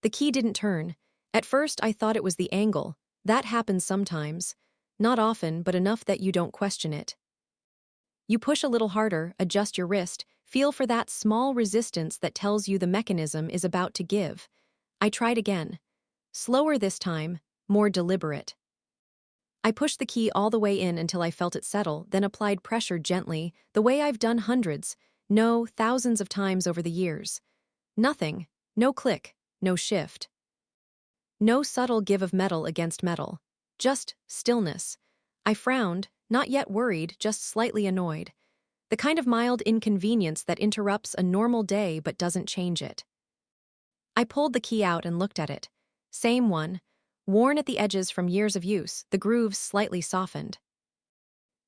The key didn't turn. At first, I thought it was the angle. That happens sometimes. Not often, but enough that you don't question it. You push a little harder, adjust your wrist, feel for that small resistance that tells you the mechanism is about to give. I tried again. Slower this time, more deliberate. I pushed the key all the way in until I felt it settle, then applied pressure gently, the way I've done hundreds, no, thousands of times over the years. Nothing. No click. No shift. No subtle give of metal against metal. Just stillness. I frowned, not yet worried, just slightly annoyed. The kind of mild inconvenience that interrupts a normal day but doesn't change it. I pulled the key out and looked at it. Same one. Worn at the edges from years of use, the grooves slightly softened.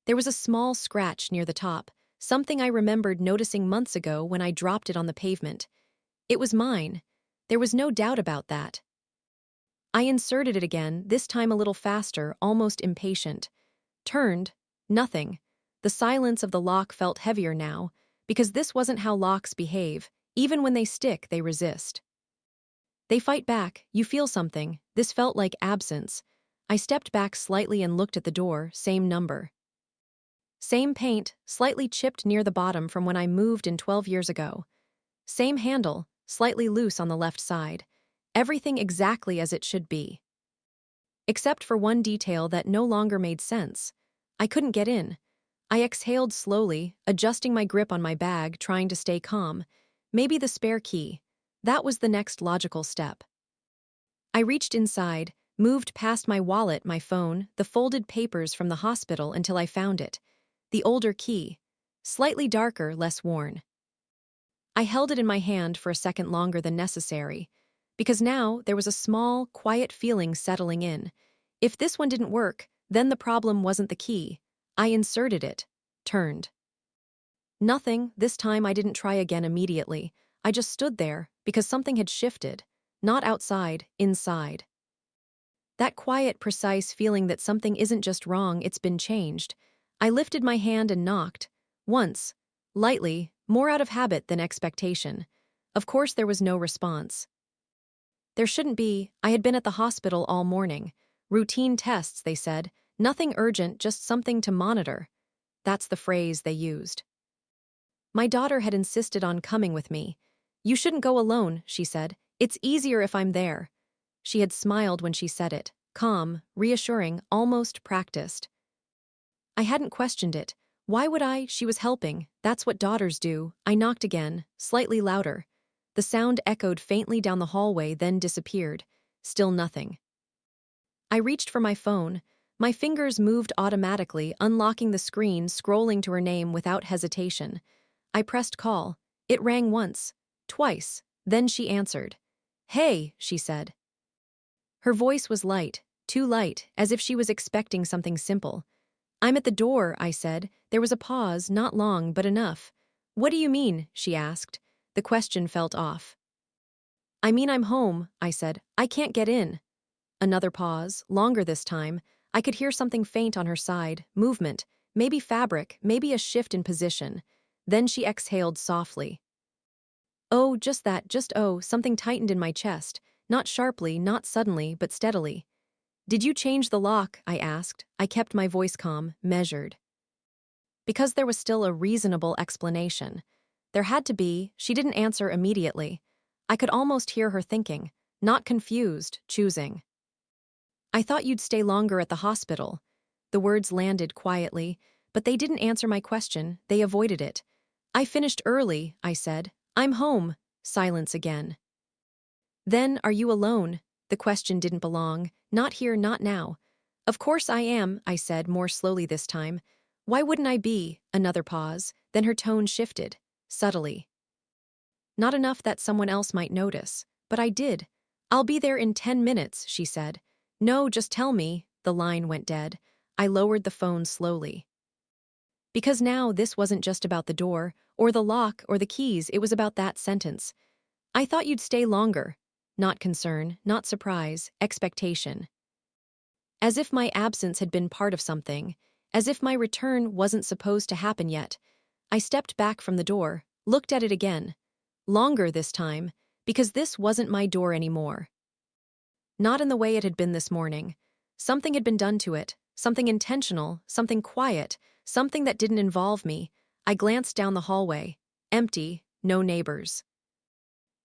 There was a small scratch near the top, something I remembered noticing months ago when I dropped it on the pavement. It was mine. There was no doubt about that. I inserted it again, this time a little faster, almost impatient. Turned. Nothing. The silence of the lock felt heavier now, because this wasn't how locks behave. Even when they stick, they resist. They fight back, you feel something. This felt like absence. I stepped back slightly and looked at the door, same number. Same paint, slightly chipped near the bottom from when I moved in 12 years ago. Same handle, slightly loose on the left side. Everything exactly as it should be. Except for one detail that no longer made sense. I couldn't get in. I exhaled slowly, adjusting my grip on my bag, trying to stay calm. Maybe the spare key. That was the next logical step. I reached inside, moved past my wallet, my phone, the folded papers from the hospital until I found it. The older key. Slightly darker, less worn. I held it in my hand for a second longer than necessary, because now there was a small, quiet feeling settling in. If this one didn't work, then the problem wasn't the key. I inserted it. Turned. Nothing. This time I didn't try again immediately. I just stood there, because something had shifted. Not outside, inside. That quiet, precise feeling that something isn't just wrong, it's been changed. I lifted my hand and knocked. Once. Lightly, more out of habit than expectation. Of course there was no response. There shouldn't be. I had been at the hospital all morning. Routine tests, they said. Nothing urgent, just something to monitor. That's the phrase they used. My daughter had insisted on coming with me. You shouldn't go alone, she said. It's easier if I'm there. She had smiled when she said it. Calm, reassuring, almost practiced. I hadn't questioned it. Why would I? She was helping. That's what daughters do. I knocked again, slightly louder. The sound echoed faintly down the hallway, then disappeared. Still nothing. I reached for my phone. My fingers moved automatically, unlocking the screen, scrolling to her name without hesitation. I pressed call. It rang once, twice, then she answered. Hey, she said. Her voice was light, too light, as if she was expecting something simple. I'm at the door, I said. There was a pause, not long, but enough. What do you mean? She asked. The question felt off. I mean I'm home, I said. I can't get in. Another pause, longer this time. I could hear something faint on her side, movement, maybe fabric, maybe a shift in position. Then she exhaled softly. Oh, just that, just oh, something tightened in my chest. Not sharply, not suddenly, but steadily. Did you change the lock? I asked. I kept my voice calm, measured. Because there was still a reasonable explanation. There had to be. She didn't answer immediately. I could almost hear her thinking, not confused, choosing. I thought you'd stay longer at the hospital. The words landed quietly, but they didn't answer my question. They avoided it. I finished early, I said. I'm home. Silence again. Then, are you alone? The question didn't belong. Not here, not now. Of course I am, I said, more slowly this time. Why wouldn't I be? Another pause. Then her tone shifted, subtly. Not enough that someone else might notice, but I did. I'll be there in 10 minutes, she said. No, just tell me. The line went dead. I lowered the phone slowly. Because now this wasn't just about the door, or the lock, or the keys, it was about that sentence. I thought you'd stay longer. Not concern, not surprise, expectation. As if my absence had been part of something, as if my return wasn't supposed to happen yet. I stepped back from the door, looked at it again. Longer this time, because this wasn't my door anymore. Not in the way it had been this morning. Something had been done to it, something intentional, something quiet, something that didn't involve me. I glanced down the hallway. Empty, no neighbors.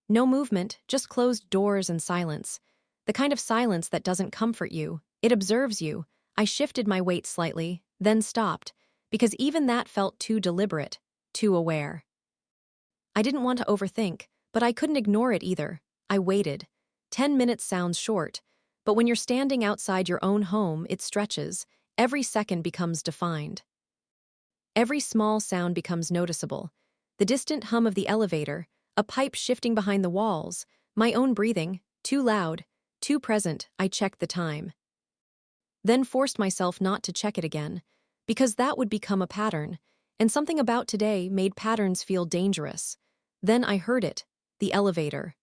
No movement, just closed doors and silence. The kind of silence that doesn't comfort you, it observes you. I shifted my weight slightly, then stopped, because even that felt too deliberate, too aware. I didn't want to overthink, but I couldn't ignore it either. I waited. 10 minutes sounds short, but when you're standing outside your own home, it stretches. Every second becomes defined. Every small sound becomes noticeable. The distant hum of the elevator, a pipe shifting behind the walls, my own breathing, too loud, too present. I checked the time. Then forced myself not to check it again, because that would become a pattern, and something about today made patterns feel dangerous. Then I heard it, the elevator.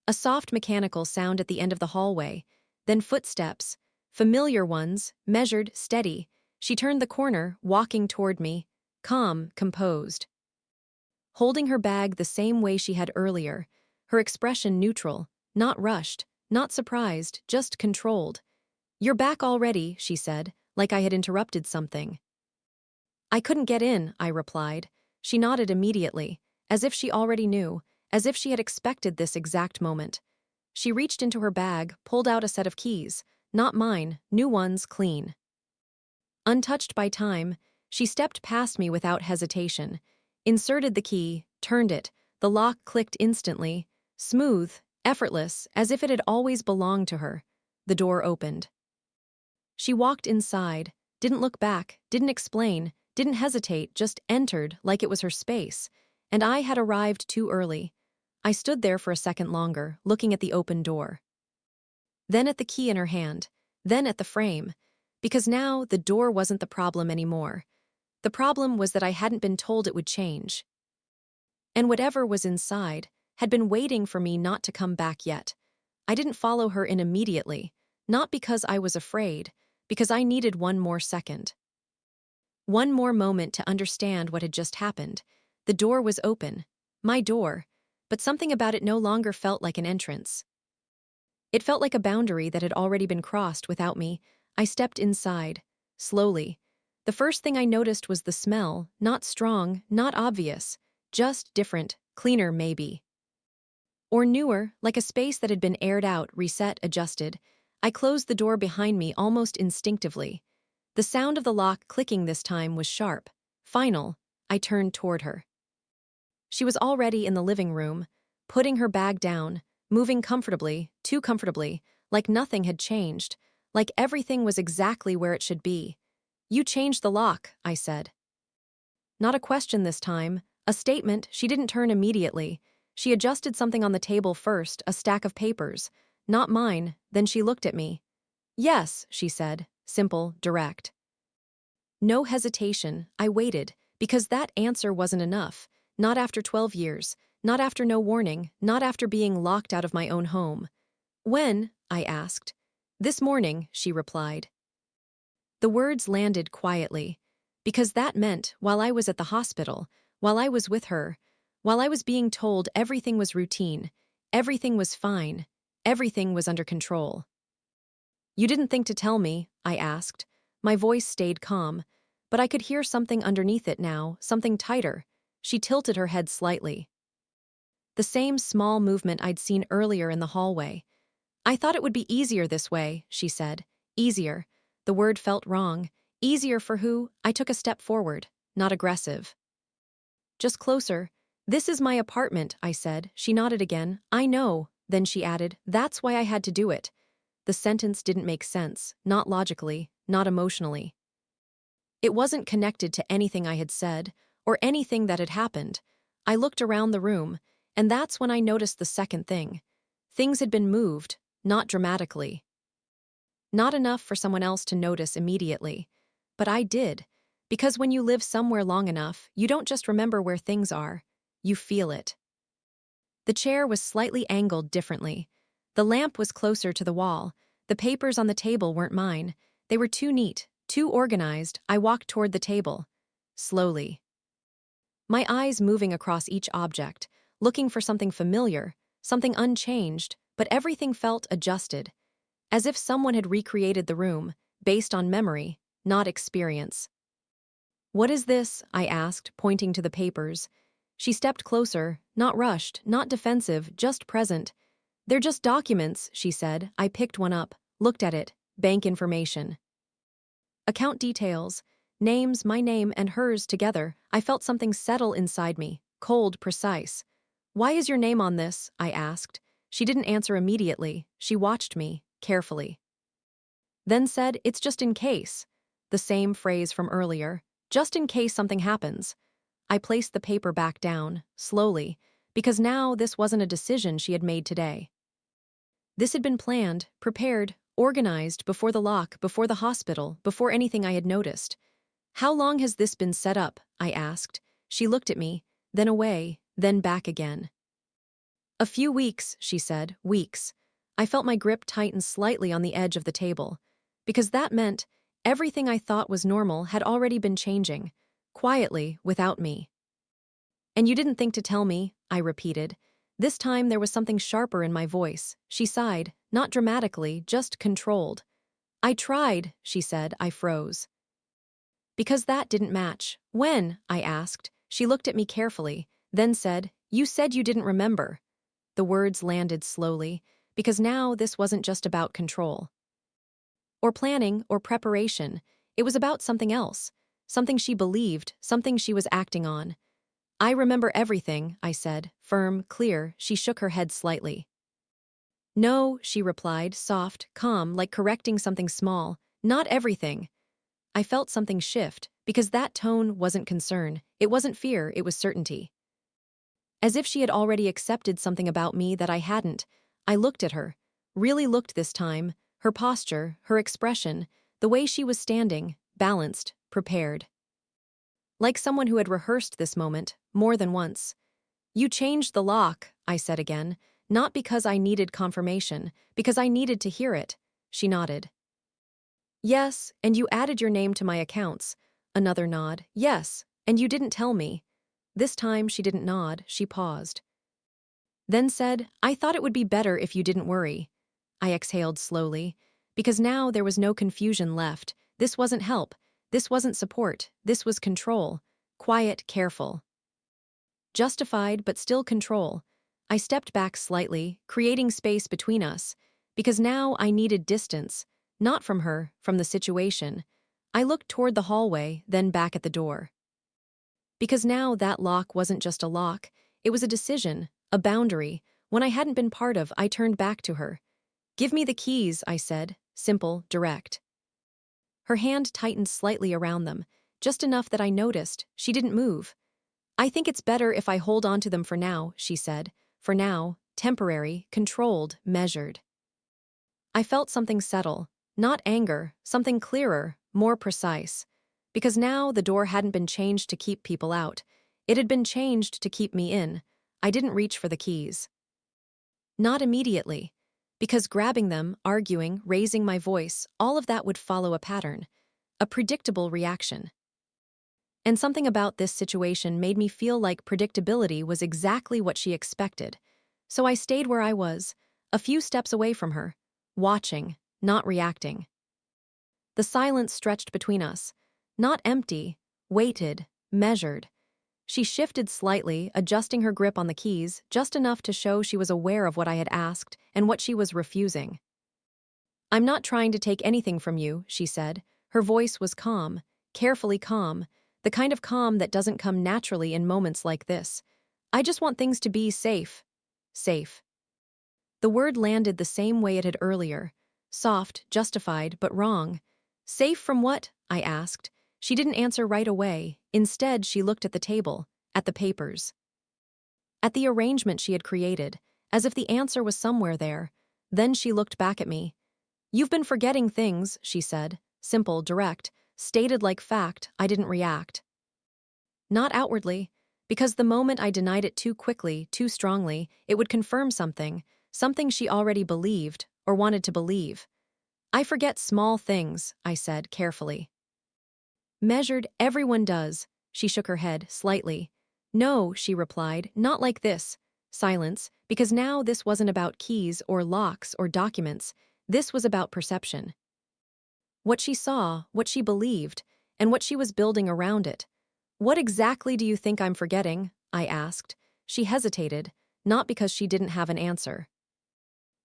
A soft mechanical sound at the end of the hallway, then footsteps, familiar ones, measured, steady. She turned the corner, walking toward me, calm, composed. Holding her bag the same way she had earlier, her expression neutral, not rushed, not surprised, just controlled. "You're back already," she said, like I had interrupted something. "I couldn't get in," I replied. She nodded immediately, as if she already knew, as if she had expected this exact moment. She reached into her bag, pulled out a set of keys, not mine, new ones, clean. Untouched by time, she stepped past me without hesitation, inserted the key, turned it, the lock clicked instantly, smooth, effortless, as if it had always belonged to her. The door opened. She walked inside, didn't look back, didn't explain, didn't hesitate, just entered like it was her space, and I had arrived too early. I stood there for a second longer, looking at the open door. Then at the key in her hand, then at the frame, because now the door wasn't the problem anymore. The problem was that I hadn't been told it would change. And whatever was inside had been waiting for me not to come back yet. I didn't follow her in immediately, not because I was afraid, because I needed one more second. One more moment to understand what had just happened. The door was open, my door, but something about it no longer felt like an entrance. It felt like a boundary that had already been crossed without me. I stepped inside, slowly. The first thing I noticed was the smell, not strong, not obvious, just different, cleaner maybe. Or newer, like a space that had been aired out, reset, adjusted. I closed the door behind me almost instinctively. The sound of the lock clicking this time was sharp, final. I turned toward her. She was already in the living room, putting her bag down, moving comfortably, too comfortably, like nothing had changed, like everything was exactly where it should be. "You changed the lock," I said. Not a question this time, a statement. She didn't turn immediately. She adjusted something on the table first, a stack of papers. Not mine, then she looked at me. "Yes," she said, simple, direct. No hesitation, I waited, because that answer wasn't enough. Not after 12 years, not after no warning, not after being locked out of my own home. "When?" I asked. "This morning," she replied. The words landed quietly, because that meant while I was at the hospital, while I was with her, while I was being told everything was routine, everything was fine, everything was under control. "You didn't think to tell me?" I asked. My voice stayed calm, but I could hear something underneath it now, something tighter. She tilted her head slightly. The same small movement I'd seen earlier in the hallway. "I thought it would be easier this way," she said. Easier. The word felt wrong. Easier for who? I took a step forward, not aggressive. "Just closer." "This is my apartment," I said. She nodded again. "I know." Then she added, "That's why I had to do it." The sentence didn't make sense, not logically, not emotionally. It wasn't connected to anything I had said, or anything that had happened. I looked around the room, and that's when I noticed the second thing. Things had been moved, not dramatically. Not enough for someone else to notice immediately. But I did, because when you live somewhere long enough, you don't just remember where things are, you feel it. The chair was slightly angled differently. The lamp was closer to the wall. The papers on the table weren't mine. They were too neat, too organized. I walked toward the table. Slowly. My eyes moving across each object, looking for something familiar, something unchanged, but everything felt adjusted, as if someone had recreated the room, based on memory, not experience. "What is this?" I asked, pointing to the papers. She stepped closer, not rushed, not defensive, just present. "They're just documents," she said. I picked one up, looked at it. Bank information. Account details. Names, my name, and hers together. I felt something settle inside me, cold, precise. "Why is your name on this?" I asked. She didn't answer immediately. She watched me, carefully. Then said, "It's just in case." The same phrase from earlier. Just in case something happens. I placed the paper back down, slowly, because now this wasn't a decision she had made today. This had been planned, prepared, organized before the lock, before the hospital, before anything I had noticed. "How long has this been set up?" I asked. She looked at me, then away, then back again. "A few weeks," she said, "weeks." I felt my grip tighten slightly on the edge of the table, because that meant everything I thought was normal had already been changing, quietly, without me. "And you didn't think to tell me," I repeated. This time there was something sharper in my voice. She sighed, not dramatically, just controlled. "I tried," she said. I froze. Because that didn't match. "When?" I asked. She looked at me carefully, then said, "You said you didn't remember." The words landed slowly, because now this wasn't just about control. Or planning, or preparation. It was about something else. Something she believed, something she was acting on. "I remember everything," I said, firm, clear. She shook her head slightly. "No," she replied, soft, calm, like correcting something small. "Not everything." I felt something shift, because that tone wasn't concern, it wasn't fear, it was certainty. As if she had already accepted something about me that I hadn't. I looked at her, really looked this time, her posture, her expression, the way she was standing, balanced, prepared. Like someone who had rehearsed this moment, more than once. "You changed the lock," I said again, "not because I needed confirmation, because I needed to hear it." She nodded. "Yes, and you added your name to my accounts." Another nod. "Yes, and you didn't tell me." This time she didn't nod, she paused. Then said, "I thought it would be better if you didn't worry." I exhaled slowly, because now there was no confusion left. This wasn't help. This wasn't support. This was control. Quiet, careful. Justified, but still control. I stepped back slightly, creating space between us, because now I needed distance, not from her, from the situation. I looked toward the hallway, then back at the door. Because now that lock wasn't just a lock, it was a decision, a boundary. When I hadn't been part of, I turned back to her. "Give me the keys," I said, simple, direct. Her hand tightened slightly around them, just enough that I noticed. She didn't move. "I think it's better if I hold on to them for now," she said. For now, temporary, controlled, measured. I felt something settle, not anger, something clearer, more precise. Because now the door hadn't been changed to keep people out. It had been changed to keep me in. I didn't reach for the keys. Not immediately. Because grabbing them, arguing, raising my voice, all of that would follow a pattern. A predictable reaction. And something about this situation made me feel like predictability was exactly what she expected. So I stayed where I was, a few steps away from her, watching, not reacting. The silence stretched between us, not empty, weighted, measured. She shifted slightly, adjusting her grip on the keys, just enough to show she was aware of what I had asked and what she was refusing. "I'm not trying to take anything from you," she said. Her voice was calm, carefully calm, the kind of calm that doesn't come naturally in moments like this. "I just want things to be safe." Safe. The word landed the same way it had earlier. Soft, justified, but wrong. "Safe from what?" I asked. She didn't answer right away. Instead, she looked at the table, at the papers. At the arrangement she had created, as if the answer was somewhere there. Then she looked back at me. "You've been forgetting things," she said. Simple, direct, stated like fact. I didn't react. Not outwardly, because the moment I denied it too quickly, too strongly, it would confirm something, something she already believed, or wanted to believe. "I forget small things," I said carefully. "Measured, everyone does." She shook her head, slightly. "No," she replied, "not like this." Silence, because now this wasn't about keys or locks or documents. This was about perception. What she saw, what she believed, and what she was building around it. "What exactly do you think I'm forgetting?" I asked. She hesitated, not because she didn't have an answer.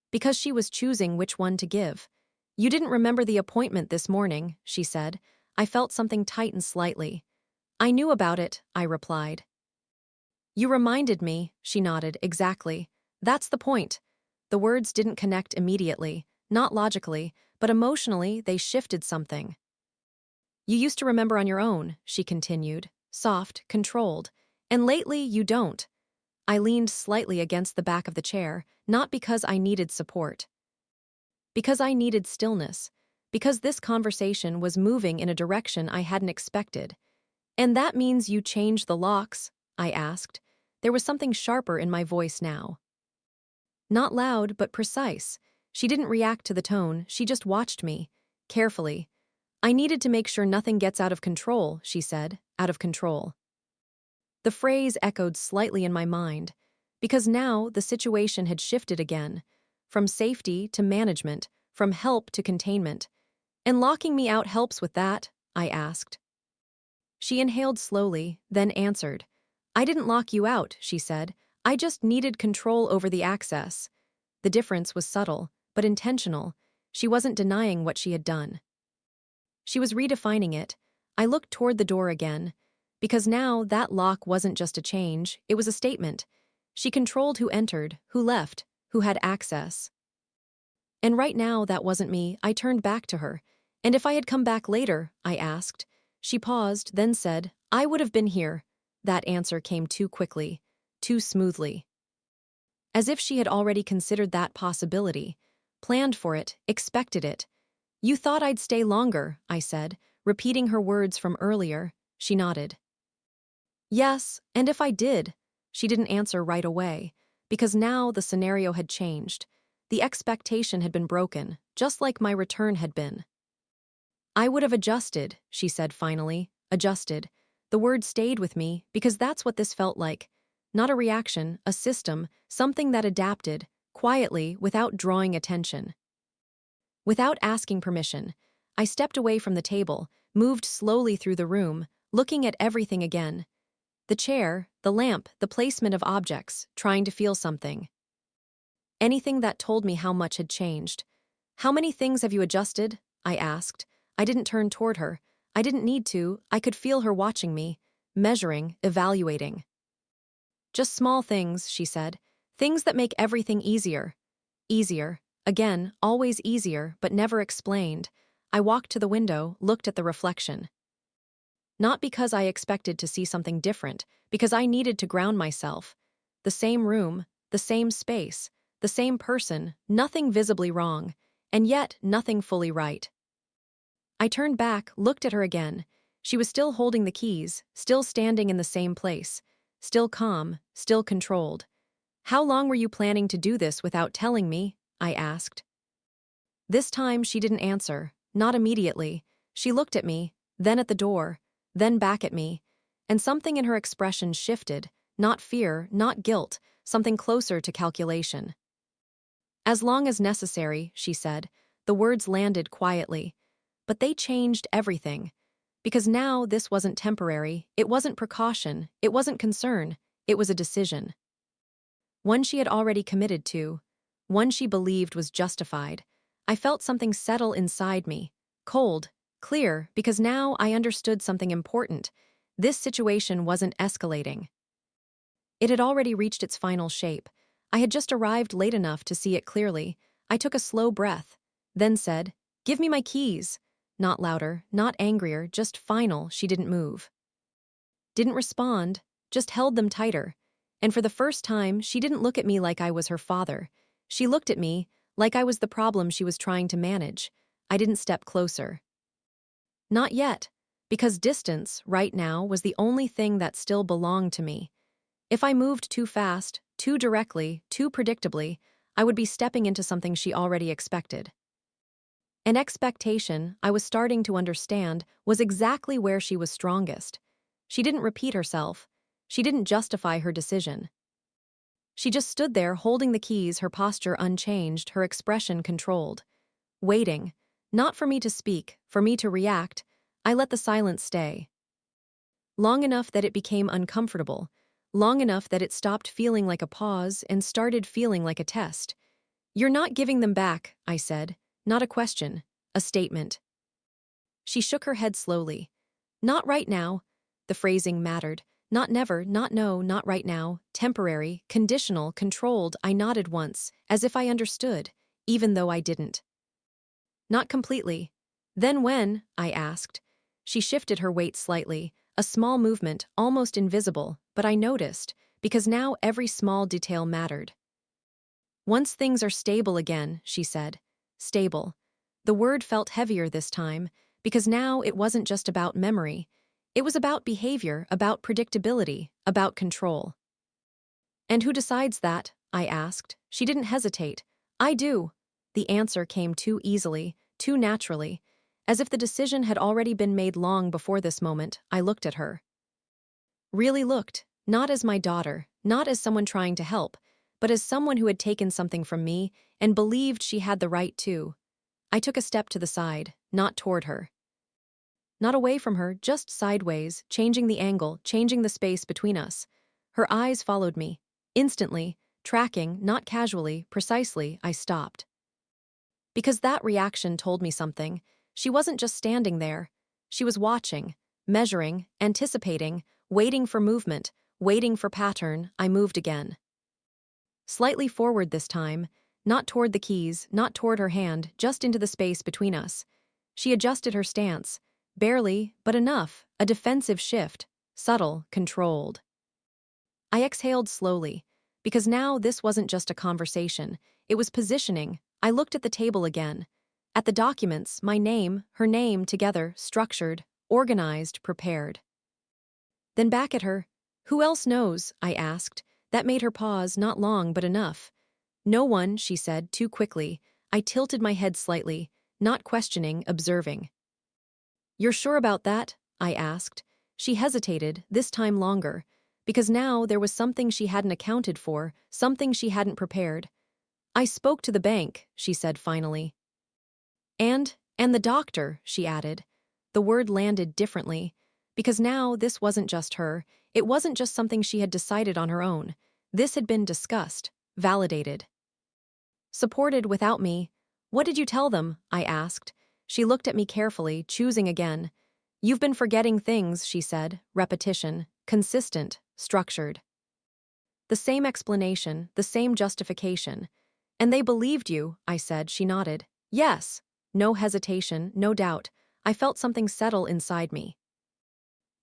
Because she was choosing which one to give. "You didn't remember the appointment this morning," she said. I felt something tighten slightly. "I knew about it," I replied. "You reminded me," she nodded. "Exactly. That's the point." The words didn't connect immediately, not logically, but emotionally they shifted something. "You used to remember on your own," she continued, soft, controlled. "And lately you don't." I leaned slightly against the back of the chair, not because I needed support. Because I needed stillness. Because this conversation was moving in a direction I hadn't expected. "And that means you changed the locks?" I asked. There was something sharper in my voice now. Not loud, but precise. She didn't react to the tone, she just watched me, carefully. "I needed to make sure nothing gets out of control," she said, "out of control." The phrase echoed slightly in my mind, because now the situation had shifted again, from safety to management, from help to containment. "And locking me out helps with that?" I asked. She inhaled slowly, then answered. "I didn't lock you out," she said. "I just needed control over the access." The difference was subtle, but intentional. She wasn't denying what she had done. She was redefining it. I looked toward the door again, because now that lock wasn't just a change, it was a statement. She controlled who entered, who left, who had access. And right now that wasn't me. I turned back to her. "And if I had come back later?" I asked. She paused, then said, "I would have been here." That answer came too quickly, too smoothly. As if she had already considered that possibility, planned for it, expected it. "You thought I'd stay longer," I said, repeating her words from earlier. She nodded. "Yes, and if I did?" She didn't answer right away, because now the scenario had changed. The expectation had been broken, just like my return had been. "I would have adjusted," she said finally. Adjusted. The word stayed with me, because that's what this felt like. Not a reaction, a system, something that adapted, quietly, without drawing attention. Without asking permission, I stepped away from the table, moved slowly through the room, looking at everything again. The chair, the lamp, the placement of objects, trying to feel something. Anything that told me how much had changed. "How many things have you adjusted?" I asked. I didn't turn toward her. I didn't need to. I could feel her watching me, measuring, evaluating. "Just small things," she said. "Things that make everything easier." Easier. Again, always easier, but never explained. I walked to the window, looked at the reflection. Not because I expected to see something different, because I needed to ground myself. The same room, the same space, the same person, nothing visibly wrong, and yet nothing fully right. I turned back, looked at her again. She was still holding the keys, still standing in the same place, still calm, still controlled. "How long were you planning to do this without telling me?" I asked. This time she didn't answer, not immediately. She looked at me, then at the door, then back at me, and something in her expression shifted, not fear, not guilt, something closer to calculation. "As long as necessary," she said. The words landed quietly. But they changed everything. Because now this wasn't temporary, it wasn't precaution, it wasn't concern, it was a decision. One she had already committed to, one she believed was justified. I felt something settle inside me, cold, clear, because now I understood something important. This situation wasn't escalating. It had already reached its final shape. I had just arrived late enough to see it clearly. I took a slow breath, then said, "Give me my keys." Not louder, not angrier, just final. She didn't move. Didn't respond, just held them tighter. And for the first time, she didn't look at me like I was her father. She looked at me like I was the problem she was trying to manage. I didn't step closer. Not yet, because distance, right now, was the only thing that still belonged to me. If I moved too fast, too directly, too predictably, I would be stepping into something she already expected. An expectation, I was starting to understand, was exactly where she was strongest. She didn't repeat herself. She didn't justify her decision. She just stood there holding the keys, her posture unchanged, her expression controlled. Waiting. Not for me to speak, for me to react. I let the silence stay. Long enough that it became uncomfortable. Long enough that it stopped feeling like a pause and started feeling like a test. "You're not giving them back," I said. Not a question. A statement. She shook her head slowly. "Not right now." The phrasing mattered. Not never, not no, not right now. Temporary, conditional, controlled. I nodded once, as if I understood, even though I didn't. "Not completely." "Then when?" I asked. She shifted her weight slightly, a small movement, almost invisible, but I noticed, because now every small detail mattered. "Once things are stable again," she said. Stable. The word felt heavier this time, because now it wasn't just about memory. It was about behavior, about predictability, about control. "And who decides that?" I asked. She didn't hesitate. "I do." The answer came too easily, too naturally. As if the decision had already been made long before this moment, I looked at her. Really looked, not as my daughter, not as someone trying to help, but as someone who had taken something from me and believed she had the right to. I took a step to the side, not toward her. Not away from her, just sideways, changing the angle, changing the space between us. Her eyes followed me. Instantly, tracking, not casually, precisely, I stopped. Because that reaction told me something. She wasn't just standing there. She was watching, measuring, anticipating, waiting for movement, waiting for pattern. I moved again. Slightly forward this time, not toward the keys, not toward her hand, just into the space between us. She adjusted her stance. Barely, but enough, a defensive shift, subtle, controlled. I exhaled slowly, because now this wasn't just a conversation, it was positioning. I looked at the table again. At the documents, my name, her name, together, structured, organized, prepared. Then back at her. "Who else knows?" I asked. That made her pause, not long, but enough. "No one," she said, too quickly. I tilted my head slightly, not questioning, observing. "You're sure about that?" I asked. She hesitated, this time longer, because now there was something she hadn't accounted for, something she hadn't prepared. "I spoke to the bank," she said finally. And the doctor," she added. The word landed differently, because now this wasn't just her, it wasn't just something she had decided on her own. This had been discussed, validated. Supported without me. "What did you tell them?" I asked. She looked at me carefully, choosing again. "You've been forgetting things," she said, repetition, consistent, structured. The same explanation, the same justification. "And they believed you," I said. She nodded. "Yes." No hesitation, no doubt. I felt something settle inside me.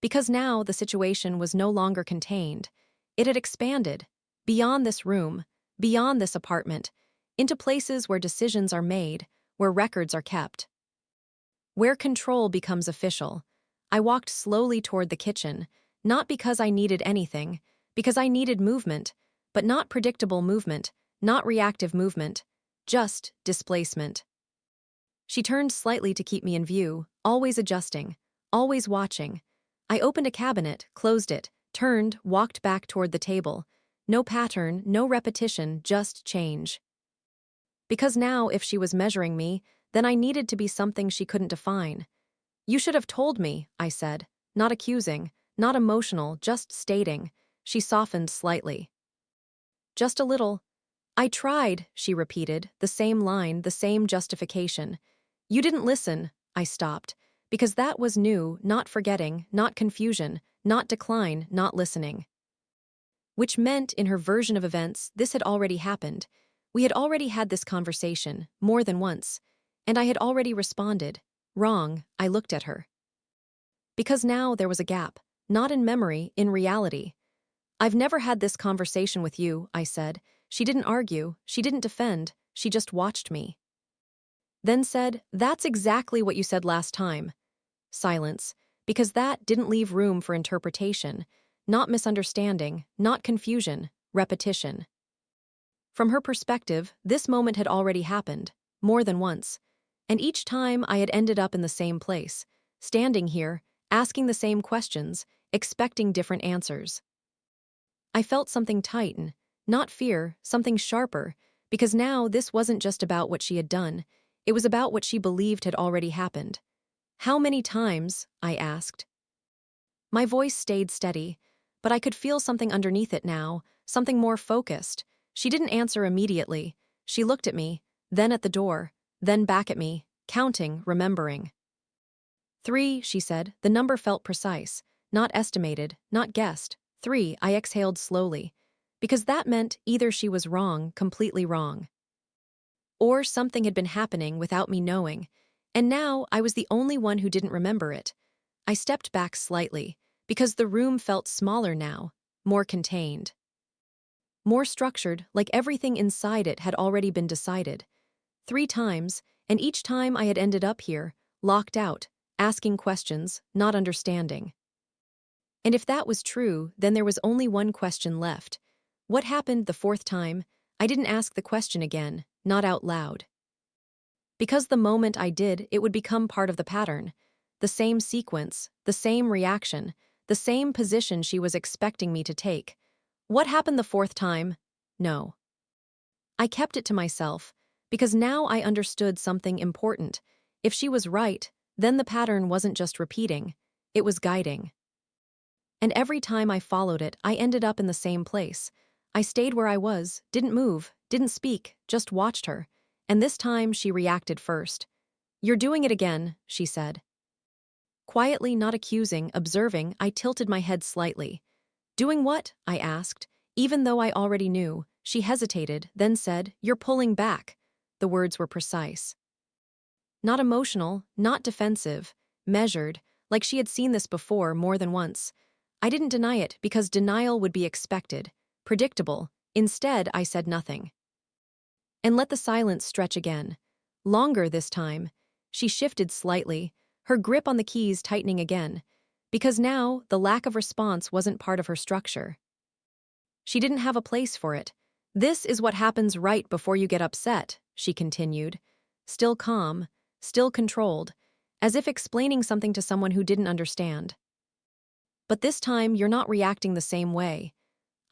Because now the situation was no longer contained. It had expanded, beyond this room, beyond this apartment, into places where decisions are made, where records are kept. Where control becomes official. I walked slowly toward the kitchen, not because I needed anything, because I needed movement, but not predictable movement, not reactive movement, just displacement. She turned slightly to keep me in view, always adjusting, always watching. I opened a cabinet, closed it, turned, walked back toward the table. No pattern, no repetition, just change. Because now, if she was measuring me, then I needed to be something she couldn't define. "You should have told me," I said, not accusing, not emotional, just stating. She softened slightly. "Just a little." "I tried," she repeated, the same line, the same justification. "You didn't listen." I stopped, because that was new, not forgetting, not confusion, not decline, not listening. Which meant, in her version of events, this had already happened. We had already had this conversation, more than once. And I had already responded. Wrong. I looked at her. Because now there was a gap, not in memory, in reality. "I've never had this conversation with you," I said. She didn't argue, she didn't defend, she just watched me. Then said, "That's exactly what you said last time." Silence, because that didn't leave room for interpretation, not misunderstanding, not confusion, repetition. From her perspective, this moment had already happened, more than once, and each time I had ended up in the same place, standing here, asking the same questions, expecting different answers. I felt something tighten, Not fear, something sharper, because now this wasn't just about what she had done, it was about what she believed had already happened. How many times? I asked. My voice stayed steady, but I could feel something underneath it now, something more focused. She didn't answer immediately. She looked at me, then at the door, then back at me, counting, remembering. 3, she said. The number felt precise, not estimated, not guessed. 3, I exhaled slowly, because that meant either she was wrong, completely wrong, or something had been happening without me knowing, and now I was the only one who didn't remember it. I stepped back slightly, because the room felt smaller now, more contained, more structured, like everything inside it had already been decided. 3 times, and each time I had ended up here, locked out, asking questions, not understanding. And if that was true, then there was only one question left. What happened the 4th time? I didn't ask the question again, not out loud. Because the moment I did, it would become part of the pattern. The same sequence, the same reaction, the same position she was expecting me to take. What happened the 4th time? No. I kept it to myself, because now I understood something important. If she was right, then the pattern wasn't just repeating, it was guiding. And every time I followed it, I ended up in the same place. I stayed where I was, didn't move, didn't speak, just watched her. And this time she reacted first. "You're doing it again," she said. Quietly, not accusing, observing, I tilted my head slightly. "Doing what?" I asked. Even though I already knew, she hesitated, then said, "You're pulling back." The words were precise. Not emotional, not defensive, measured, like she had seen this before more than once. I didn't deny it because denial would be expected, predictable. Instead, I said nothing. And let the silence stretch again. Longer this time. She shifted slightly, her grip on the keys tightening again, because now the lack of response wasn't part of her structure. She didn't have a place for it. "This is what happens right before you get upset," she continued, still calm, still controlled, as if explaining something to someone who didn't understand. "But this time you're not reacting the same way."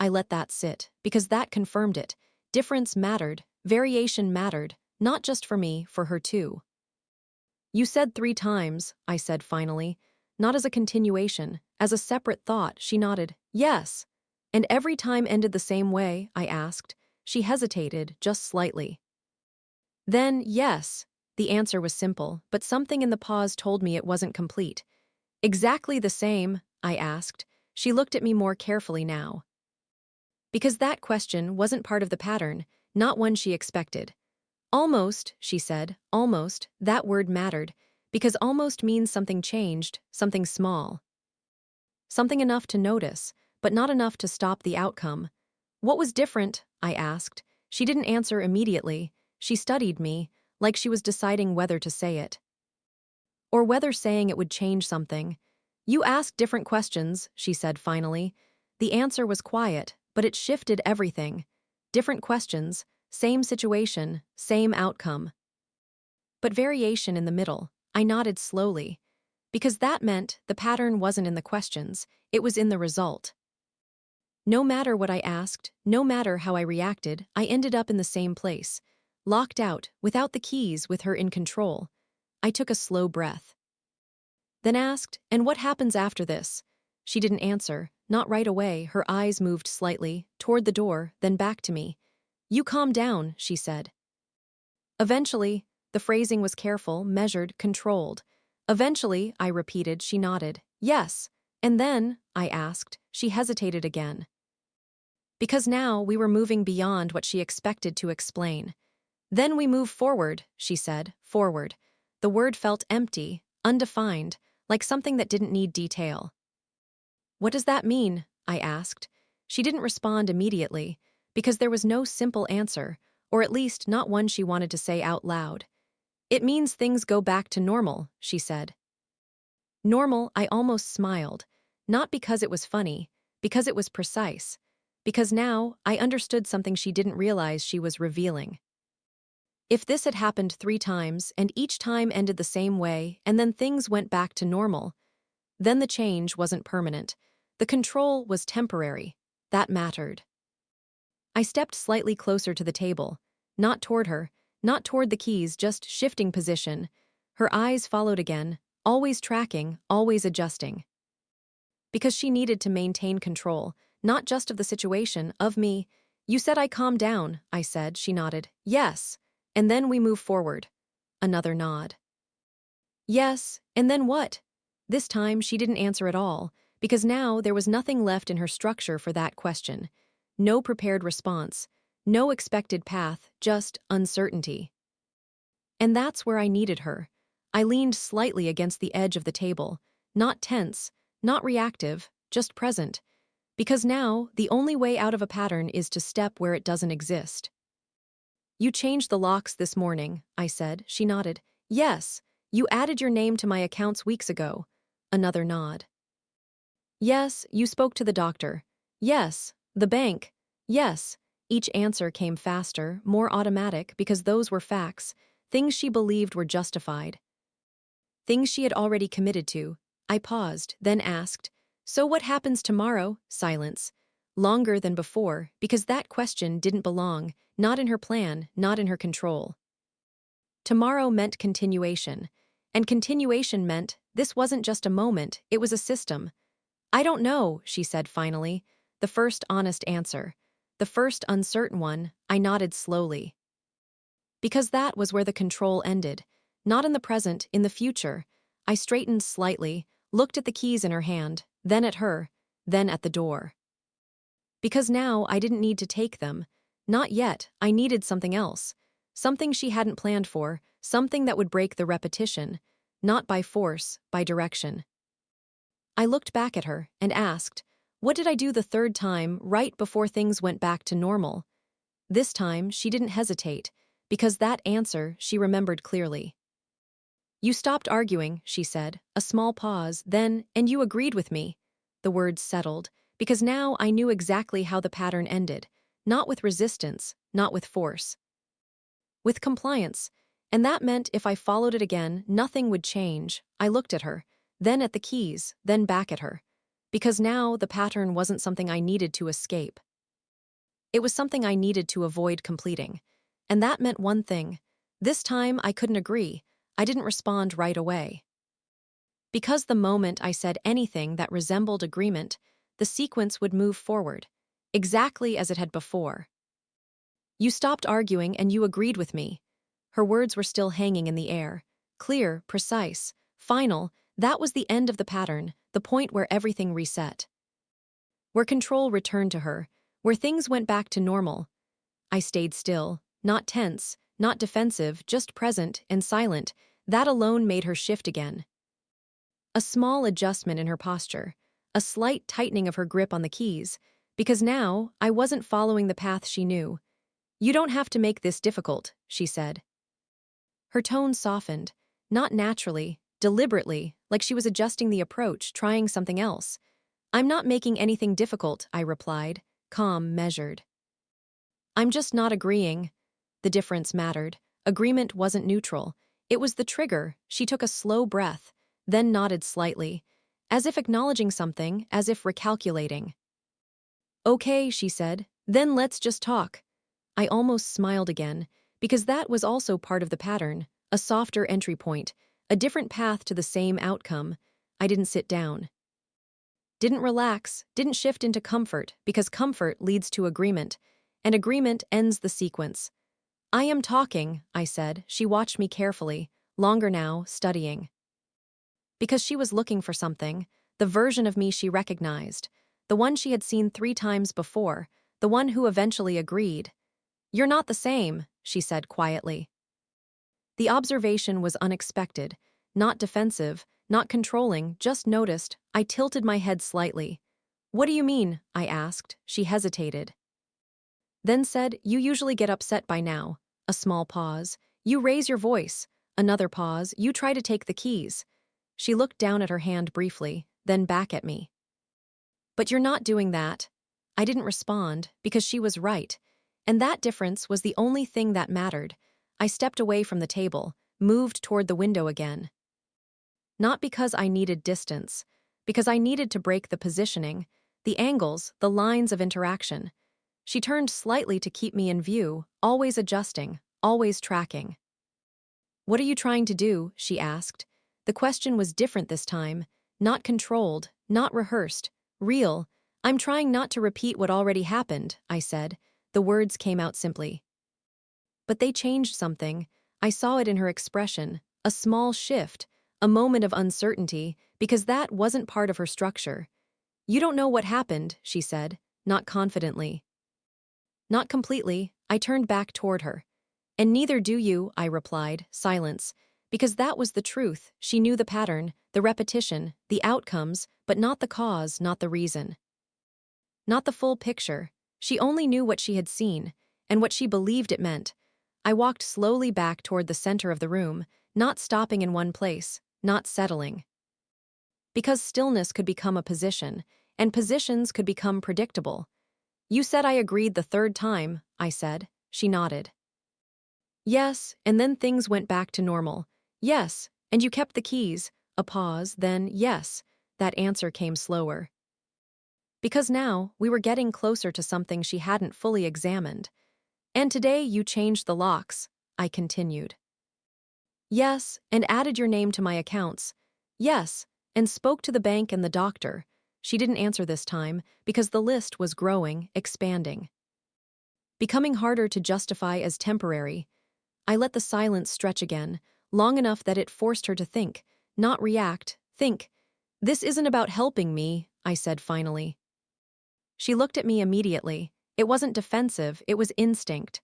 I let that sit, because that confirmed it. Difference mattered, variation mattered, not just for me, for her too. "You said 3 times," I said finally, not as a continuation, as a separate thought. She nodded. "Yes." "And every time ended the same way?" I asked. She hesitated, just slightly. "Then, yes." The answer was simple, but something in the pause told me it wasn't complete. "Exactly the same?" I asked. She looked at me more carefully now. Because that question wasn't part of the pattern, not one she expected. "Almost," she said, "almost." That word mattered, because almost means something changed, something small. Something enough to notice, but not enough to stop the outcome. "What was different?" I asked. She didn't answer immediately. She studied me, like she was deciding whether to say it. Or whether saying it would change something. "You asked different questions," she said finally. The answer was quiet, but it shifted everything. Different questions, same situation, same outcome. But variation in the middle. I nodded slowly. Because that meant the pattern wasn't in the questions, it was in the result. No matter what I asked, no matter how I reacted, I ended up in the same place. Locked out, without the keys, with her in control. I took a slow breath. Then asked, "And what happens after this?" She didn't answer, not right away. Her eyes moved slightly, toward the door, then back to me. "You calm down," she said. "Eventually." The phrasing was careful, measured, controlled. "Eventually," I repeated. She nodded. "Yes." "And then?" I asked. She hesitated again. Because now we were moving beyond what she expected to explain. "Then we move forward," she said, "forward." The word felt empty, undefined, like something that didn't need detail. "What does that mean?" I asked. She didn't respond immediately, because there was no simple answer, or at least not one she wanted to say out loud. "It means things go back to normal," she said. Normal, I almost smiled. Not because it was funny, because it was precise. Because now, I understood something she didn't realize she was revealing. If this had happened 3 times, and each time ended the same way, and then things went back to normal, then the change wasn't permanent. The control was temporary. That mattered. I stepped slightly closer to the table. Not toward her, not toward the keys, just shifting position. Her eyes followed again, always tracking, always adjusting. Because she needed to maintain control, not just of the situation, of me. You said I calm down, I said. She nodded. Yes. And then we move forward. Another nod. Yes, and then what? This time she didn't answer at all, because now there was nothing left in her structure for that question. No prepared response, no expected path, just uncertainty. And that's where I needed her. I leaned slightly against the edge of the table, not tense, not reactive, just present. Because now, the only way out of a pattern is to step where it doesn't exist. You changed the locks this morning, I said. She nodded. Yes, you added your name to my accounts weeks ago. Another nod. Yes, you spoke to the doctor. Yes, the bank. Yes. Each answer came faster, more automatic, because those were facts, things she believed were justified. Things she had already committed to. I paused, then asked, so what happens tomorrow? Silence. Longer than before, because that question didn't belong, not in her plan, not in her control. Tomorrow meant continuation. And continuation meant this wasn't just a moment, it was a system. I don't know, she said finally. The first honest answer. The first uncertain one. I nodded slowly. Because that was where the control ended. Not in the present, in the future. I straightened slightly, looked at the keys in her hand, then at her, then at the door. Because now I didn't need to take them. Not yet, I needed something else. Something she hadn't planned for, something that would break the repetition. Not by force, by direction. I looked back at her and asked, what did I do the third time, right before things went back to normal? This time, she didn't hesitate, because that answer she remembered clearly. You stopped arguing, she said, a small pause, then, and you agreed with me. The words settled, because now I knew exactly how the pattern ended, not with resistance, not with force. With compliance, and that meant if I followed it again, nothing would change. I looked at her, then at the keys, then back at her. Because now the pattern wasn't something I needed to escape. It was something I needed to avoid completing. And that meant one thing. This time I couldn't agree. I didn't respond right away. Because the moment I said anything that resembled agreement, the sequence would move forward, exactly as it had before. You stopped arguing and you agreed with me. Her words were still hanging in the air. Clear, precise, final. That was the end of the pattern, the point where everything reset. Where control returned to her, where things went back to normal. I stayed still, not tense, not defensive, just present and silent. That alone made her shift again. A small adjustment in her posture, a slight tightening of her grip on the keys, because now I wasn't following the path she knew. You don't have to make this difficult, she said. Her tone softened, not naturally, deliberately, like she was adjusting the approach, trying something else. I'm not making anything difficult, I replied, calm, measured. I'm just not agreeing. The difference mattered. Agreement wasn't neutral. It was the trigger. She took a slow breath, then nodded slightly, as if acknowledging something, as if recalculating. Okay, she said, then let's just talk. I almost smiled again, because that was also part of the pattern, a softer entry point, a different path to the same outcome. I didn't sit down. Didn't relax, didn't shift into comfort, because comfort leads to agreement, and agreement ends the sequence. I am talking, I said. She watched me carefully, longer now, studying. Because she was looking for something, the version of me she recognized, the one she had seen 3 times before, the one who eventually agreed. You're not the same, she said quietly. The observation was unexpected, not defensive, not controlling, just noticed. I tilted my head slightly. What do you mean? I asked. She hesitated. Then said, you usually get upset by now. A small pause. You raise your voice. Another pause. You try to take the keys. She looked down at her hand briefly, then back at me. But you're not doing that. I didn't respond, because she was right. And that difference was the only thing that mattered. I stepped away from the table, moved toward the window again. Not because I needed distance, because I needed to break the positioning, the angles, the lines of interaction. She turned slightly to keep me in view, always adjusting, always tracking. "What are you trying to do?" she asked. The question was different this time, not controlled, not rehearsed, real. "I'm trying not to repeat what already happened," I said. The words came out simply. But they changed something. I saw it in her expression, a small shift, a moment of uncertainty, because that wasn't part of her structure. "You don't know what happened," she said, not confidently. Not completely. I turned back toward her. "And neither do you," I replied, silence. Because that was the truth. She knew the pattern, the repetition, the outcomes, but not the cause, not the reason. Not the full picture. She only knew what she had seen, and what she believed it meant. I walked slowly back toward the center of the room, not stopping in one place, not settling. Because stillness could become a position, and positions could become predictable. "You said I agreed the third time," I said. She nodded. "Yes, and then things went back to normal. Yes, and you kept the keys." A pause, then yes. That answer came slower. "Because now, we were getting closer to something she hadn't fully examined. And today you changed the locks," I continued. "Yes, and added your name to my accounts." "Yes, and spoke to the bank and the doctor." She didn't answer this time, because the list was growing, expanding. Becoming harder to justify as temporary. I let the silence stretch again, long enough that it forced her to think, not react, think. "This isn't about helping me," I said finally. She looked at me immediately. It wasn't defensive, it was instinct.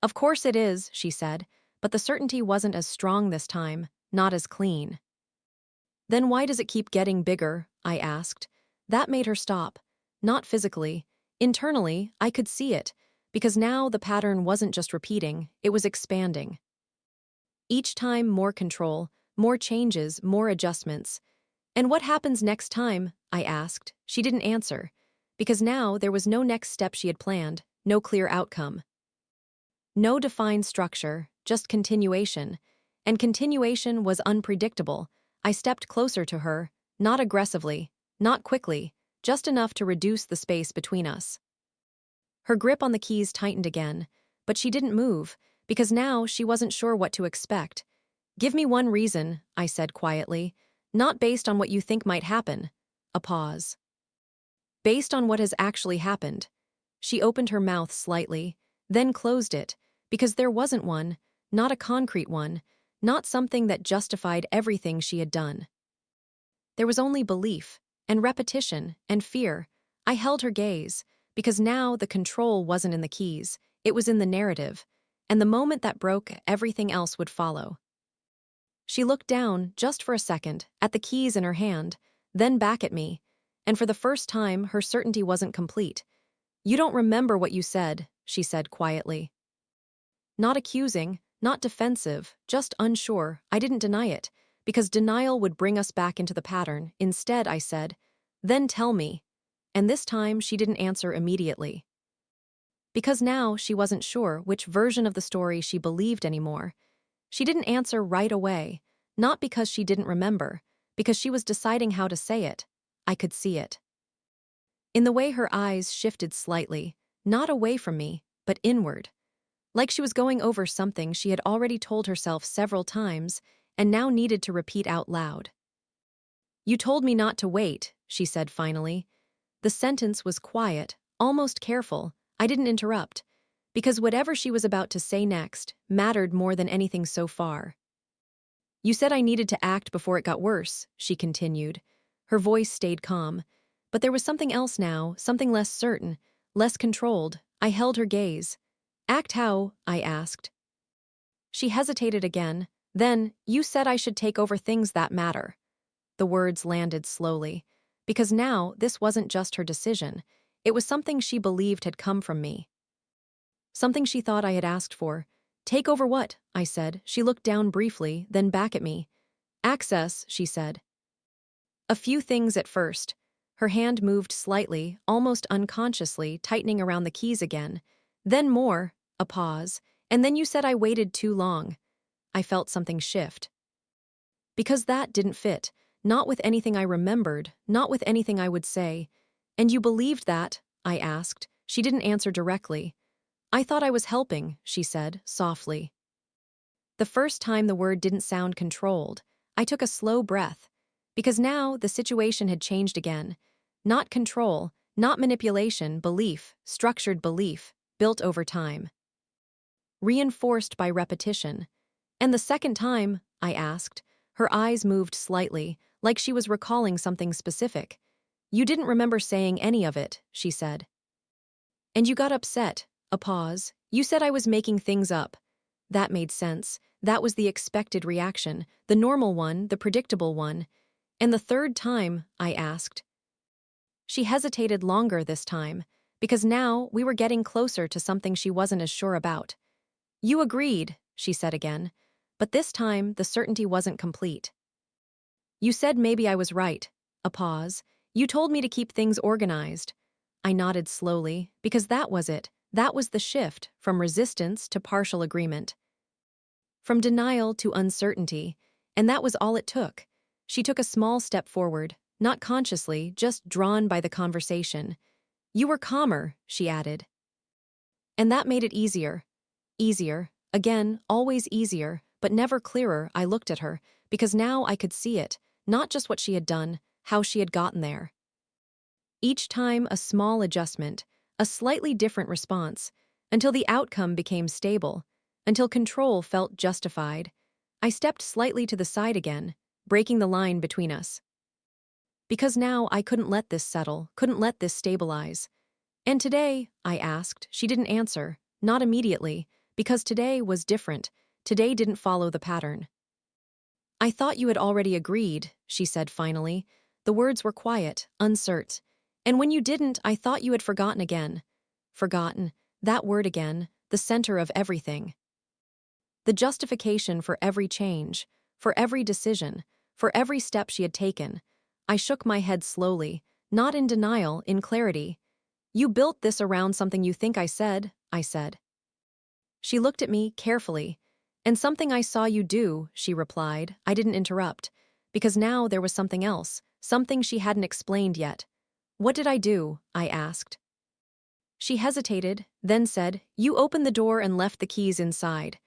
"Of course it is," she said, but the certainty wasn't as strong this time, not as clean. "Then why does it keep getting bigger?" I asked. That made her stop. Not physically. Internally, I could see it, because now the pattern wasn't just repeating, it was expanding. Each time more control, more changes, more adjustments. "And what happens next time?" I asked. She didn't answer, because now there was no next step she had planned, no clear outcome. No defined structure, just continuation. And continuation was unpredictable. I stepped closer to her, not aggressively, not quickly, just enough to reduce the space between us. Her grip on the keys tightened again, but she didn't move, because now she wasn't sure what to expect. "Give me one reason," I said quietly, "not based on what you think might happen." A pause. "Based on what has actually happened." She opened her mouth slightly, then closed it, because there wasn't one, not a concrete one, not something that justified everything she had done. There was only belief, and repetition, and fear. I held her gaze, because now the control wasn't in the keys, it was in the narrative, and the moment that broke, everything else would follow. She looked down, just for a second, at the keys in her hand, then back at me, and for the first time her certainty wasn't complete. "You don't remember what you said," she said quietly. Not accusing, not defensive, just unsure. I didn't deny it, because denial would bring us back into the pattern. Instead, I said, "Then tell me." And this time she didn't answer immediately. Because now she wasn't sure which version of the story she believed anymore. She didn't answer right away, not because she didn't remember, because she was deciding how to say it. I could see it. In the way her eyes shifted slightly, not away from me, but inward. Like she was going over something she had already told herself several times and now needed to repeat out loud. "You told me not to wait," she said finally. The sentence was quiet, almost careful. I didn't interrupt, because whatever she was about to say next mattered more than anything so far. "You said I needed to act before it got worse," she continued. Her voice stayed calm, but there was something else now, something less certain, less controlled. I held her gaze. "Act how?" I asked. She hesitated again. Then, "You said I should take over things that matter." The words landed slowly, because now this wasn't just her decision. It was something she believed had come from me. Something she thought I had asked for. "Take over what?" I said. She looked down briefly, then back at me. "Access," she said. "A few things at first." Her hand moved slightly, almost unconsciously, tightening around the keys again. "Then more." A pause. "And then you said I waited too long." I felt something shift. Because that didn't fit, not with anything I remembered, not with anything I would say. "And you believed that?" I asked. She didn't answer directly. I thought I was helping, she said, softly. The first time the word didn't sound controlled, I took a slow breath, because now the situation had changed again. Not control, not manipulation, belief, structured belief, built over time. Reinforced by repetition. And the second time, I asked, her eyes moved slightly, like she was recalling something specific. You didn't remember saying any of it, she said. And you got upset. A pause. You said I was making things up. That made sense. That was the expected reaction, the normal one, the predictable one. And the third time, I asked. She hesitated longer this time, because now we were getting closer to something she wasn't as sure about. You agreed, she said again, but this time the certainty wasn't complete. You said maybe I was right. A pause. You told me to keep things organized. I nodded slowly, because that was it. That was the shift, from resistance to partial agreement. From denial to uncertainty, and that was all it took. She took a small step forward, not consciously, just drawn by the conversation. You were calmer, she added. And that made it easier. Easier, again, always easier, but never clearer. I looked at her, because now I could see it, not just what she had done, how she had gotten there. Each time a small adjustment, a slightly different response, until the outcome became stable, until control felt justified. I stepped slightly to the side again, breaking the line between us. Because now I couldn't let this settle, couldn't let this stabilize. And today, I asked, she didn't answer, not immediately, because today was different. Today didn't follow the pattern. I thought you had already agreed, she said finally. The words were quiet, uncertain. And when you didn't, I thought you had forgotten again. Forgotten, that word again, the center of everything. The justification for every change, for every decision, for every step she had taken. I shook my head slowly, not in denial, in clarity. You built this around something you think I said. She looked at me carefully. And something I saw you do, she replied. I didn't interrupt, because now there was something else, something she hadn't explained yet. What did I do? I asked. She hesitated, then said, You opened the door and left the keys inside.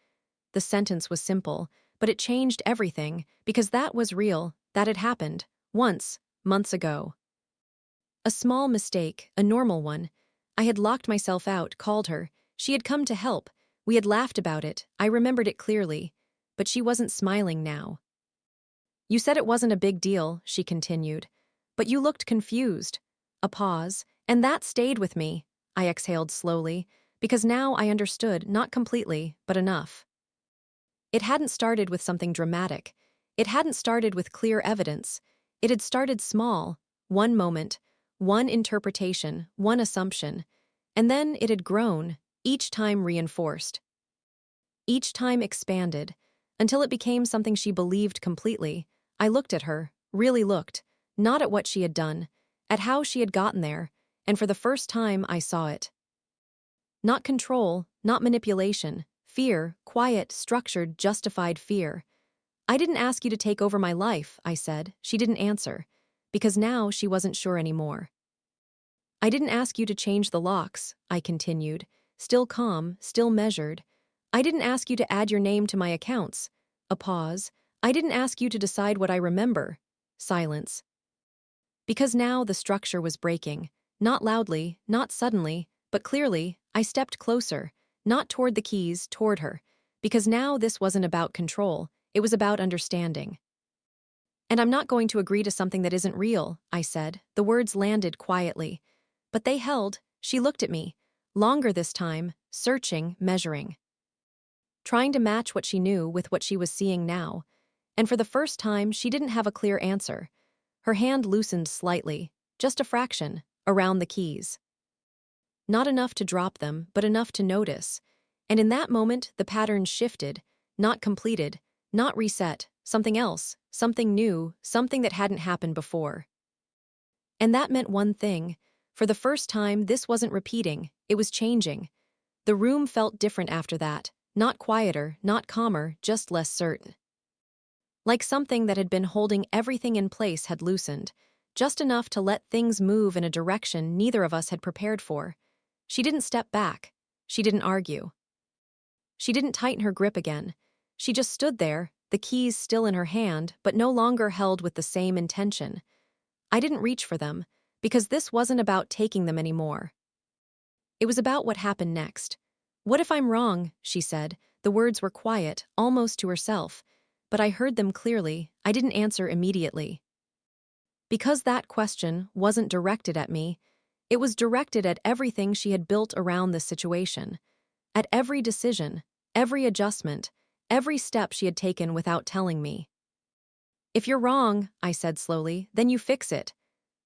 The sentence was simple, but it changed everything, because that was real, that had happened, once, months ago. A small mistake, a normal one. I had locked myself out, called her. She had come to help. We had laughed about it, I remembered it clearly, but she wasn't smiling now. You said it wasn't a big deal, she continued, but you looked confused. A pause, and that stayed with me, I exhaled slowly, because now I understood, not completely, but enough. It hadn't started with something dramatic. It hadn't started with clear evidence. It had started small, one moment, one interpretation, one assumption, and then it had grown, each time reinforced. Each time expanded, until it became something she believed completely. I looked at her, really looked, not at what she had done, at how she had gotten there, and for the first time I saw it. Not control, not manipulation, fear, quiet, structured, justified fear. I didn't ask you to take over my life, I said. She didn't answer, because now she wasn't sure anymore. I didn't ask you to change the locks, I continued, still calm, still measured. I didn't ask you to add your name to my accounts. A pause. I didn't ask you to decide what I remember. Silence. Because now the structure was breaking. Not loudly, not suddenly, but clearly, I stepped closer, not toward the keys, toward her. Because now this wasn't about control, it was about understanding. And I'm not going to agree to something that isn't real, I said. The words landed quietly. But they held. She looked at me. Longer this time, searching, measuring. Trying to match what she knew with what she was seeing now. And for the first time, she didn't have a clear answer. Her hand loosened slightly, just a fraction, around the keys. Not enough to drop them, but enough to notice. And in that moment, the pattern shifted, not completed, not reset, something else, something new, something that hadn't happened before. And that meant one thing. For the first time, this wasn't repeating, it was changing. The room felt different after that, not quieter, not calmer, just less certain. Like something that had been holding everything in place had loosened, just enough to let things move in a direction neither of us had prepared for. She didn't step back. She didn't argue. She didn't tighten her grip again. She just stood there, the keys still in her hand, but no longer held with the same intention. I didn't reach for them, because this wasn't about taking them anymore. It was about what happened next. "What if I'm wrong?" she said. The words were quiet, almost to herself, but I heard them clearly. I didn't answer immediately. Because that question wasn't directed at me, it was directed at everything she had built around this situation. At every decision, every adjustment, every step she had taken without telling me. "If you're wrong," I said slowly, "then you fix it."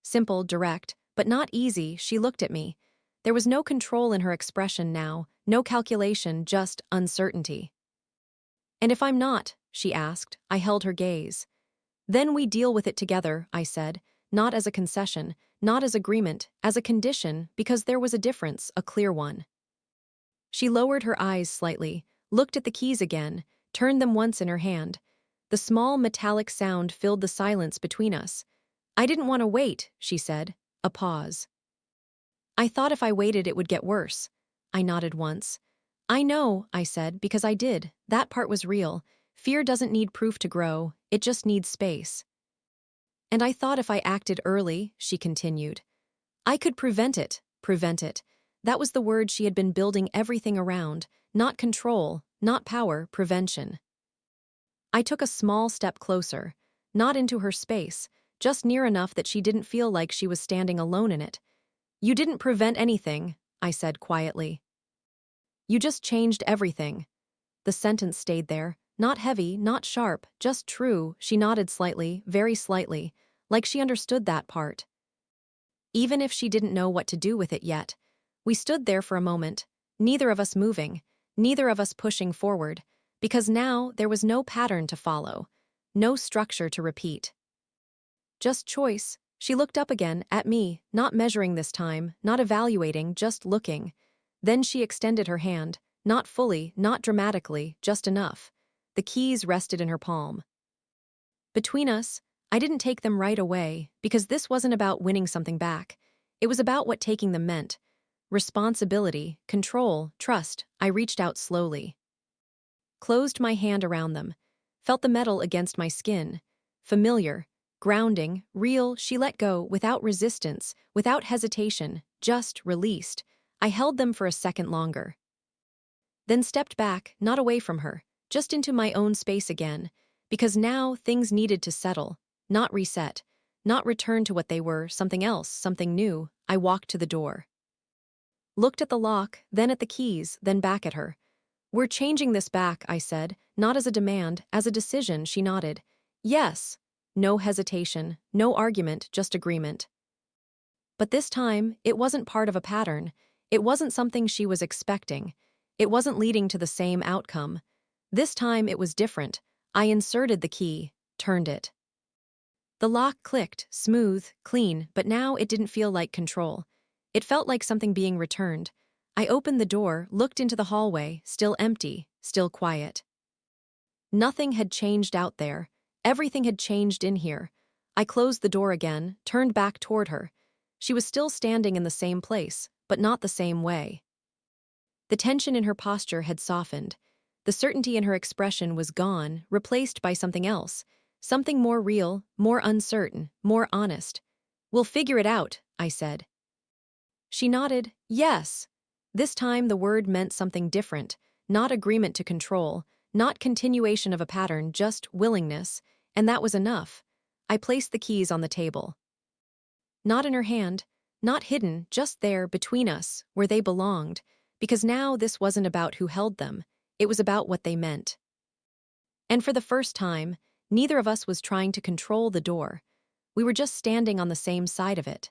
Simple, direct, but not easy. She looked at me. There was no control in her expression now, no calculation, just uncertainty. "And if I'm not?" she asked. I held her gaze. "Then we deal with it together," I said, not as a concession, not as agreement, as a condition, because there was a difference, a clear one. She lowered her eyes slightly, looked at the keys again, turned them once in her hand. The small metallic sound filled the silence between us. "I didn't want to wait," she said. A pause. "I thought if I waited it would get worse." I nodded once. "I know," I said, because I did. That part was real. Fear doesn't need proof to grow, it just needs space. "And I thought if I acted early," she continued, "I could prevent it, prevent it." That was the word she had been building everything around, not control, not power, prevention. I took a small step closer, not into her space, just near enough that she didn't feel like she was standing alone in it. "You didn't prevent anything," I said quietly. "You just changed everything." The sentence stayed there, not heavy, not sharp, just true. She nodded slightly, very slightly, like she understood that part. Even if she didn't know what to do with it yet. We stood there for a moment, neither of us moving, neither of us pushing forward, because now there was no pattern to follow, no structure to repeat. Just choice. She looked up again, at me, not measuring this time, not evaluating, just looking. Then she extended her hand, not fully, not dramatically, just enough. The keys rested in her palm. Between us, I didn't take them right away, because this wasn't about winning something back. It was about what taking them meant. Responsibility, control, trust. I reached out slowly. Closed my hand around them. Felt the metal against my skin. Familiar, grounding, real. She let go, without resistance, without hesitation, just released. I held them for a second longer. Then stepped back, not away from her, just into my own space again, because now things needed to settle, not reset, not return to what they were, something else, something new. I walked to the door. Looked at the lock, then at the keys, then back at her. "We're changing this back," I said, not as a demand, as a decision. She nodded. "Yes." No hesitation, no argument, just agreement. But this time, it wasn't part of a pattern. It wasn't something she was expecting. It wasn't leading to the same outcome. This time it was different. I inserted the key, turned it. The lock clicked, smooth, clean, but now it didn't feel like control. It felt like something being returned. I opened the door, looked into the hallway, still empty, still quiet. Nothing had changed out there. Everything had changed in here. I closed the door again, turned back toward her. She was still standing in the same place, but not the same way. The tension in her posture had softened. The certainty in her expression was gone, replaced by something else. Something more real, more uncertain, more honest. "We'll figure it out," I said. She nodded, yes. This time the word meant something different, not agreement to control, not continuation of a pattern, just willingness, and that was enough. I placed the keys on the table. Not in her hand, not hidden, just there, between us, where they belonged, because now this wasn't about who held them, it was about what they meant. And for the first time, neither of us was trying to control the door. We were just standing on the same side of it.